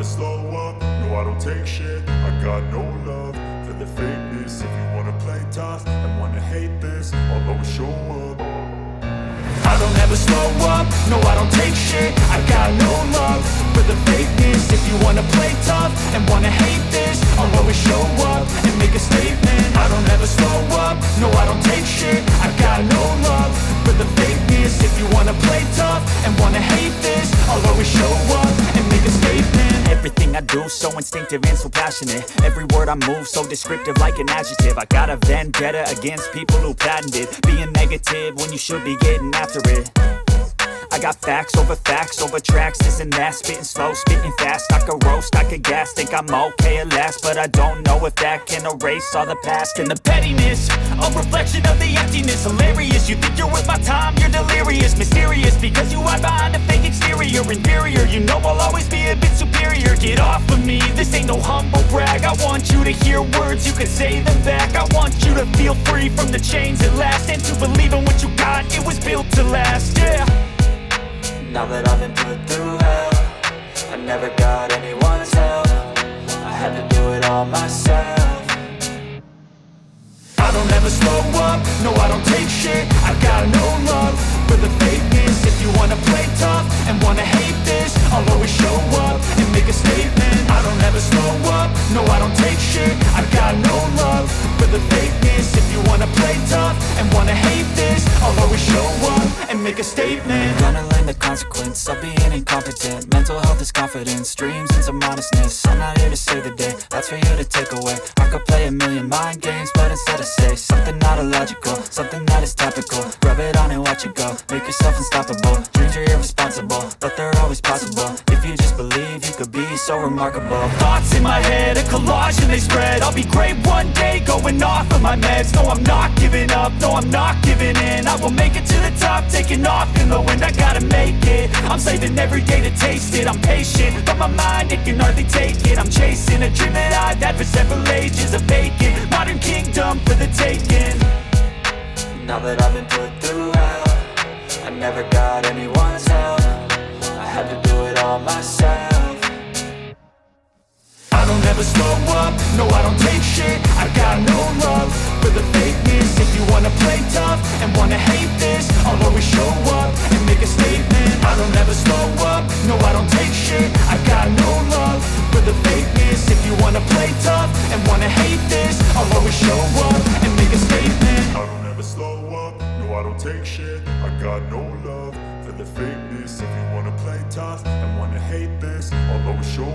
slow up, no I don't take shit. I got no love for the fakeness. If you wanna play tough and wanna hate this, I'll always show up. I don't ever slow up, no I don't take shit. I got no love for the fakeness. If you wanna play tough and wanna hate this, I'll always show up and make a statement. I don't ever slow up, no I don't take shit. I got no love for the fakeness. If you wanna play tough and wanna hate this, I'll always show up and make a statement. Everything I do so instinctive and so passionate. Every word I move so descriptive like an adjective. I got a vendetta against people who patented being negative when you should be getting after it. I got facts over tracks, this and that. Spitting slow, spitting fast. I could roast, I could gas. Think I'm okay at last, but I don't know if that can erase all the past. And the pettiness, a reflection of the emptiness. Hilarious, you think you're worth my time, you're delirious. Mysterious, because you hide behind a fake exterior. Inferior, you know I'll always be a bit superior. Get off of me, this ain't no humble brag. I want you to hear words, you can say them back. I want you to feel free from the chains at last, and to believe in what you got, it was built to last, yeah. Now that I've been put through hell, I never got anyone's help. I had to do it all myself. I don't ever slow up, no I don't take shit. I got no love for the fakeness. If you wanna play tough and wanna hate this, I'll always show up and make a statement. I don't ever slow up, no I don't take shit. I got no love for the fakeness. If you wanna play tough and wanna hate this, I'll always show up and make a statement. Gonna learn the consequence of being incompetent. Mental health is confidence, dreams and some modestness. I'm not here to save the day, that's for you to take away. I could play a million mind games, but instead I say something not illogical, something that is topical. Rub it on and watch it go, make yourself unstoppable. Dreams are irresponsible, but they're always possible. If you just believe, you could be so remarkable. Thoughts in my head, a collage and they spread. I'll be great one day, going off of my meds. No, I'm not giving up, no, I'm not giving in. I will make it to the top, taking off in the wind. I gotta make it, I'm saving every day to taste it. I'm patient, but my mind, it can hardly take it. I'm chasing a dream that I've had for several ages. A vacant, modern kingdom for the taking. Now that I've been put through hell, I never got anyone's help. I had to do it all myself. I don't ever slow up, no I don't take shit. I got no love for the fakeness. If you wanna play tough and wanna hate this, I'll always show up and make a statement. I don't ever slow up, no I don't take shit. I got no love for the fakeness. If you wanna play tough and wanna hate this, I'll always show up and make a statement. I don't ever slow up, no I don't take shit. I got no love for the fakeness. If you wanna play tough and wanna hate this, I'll always show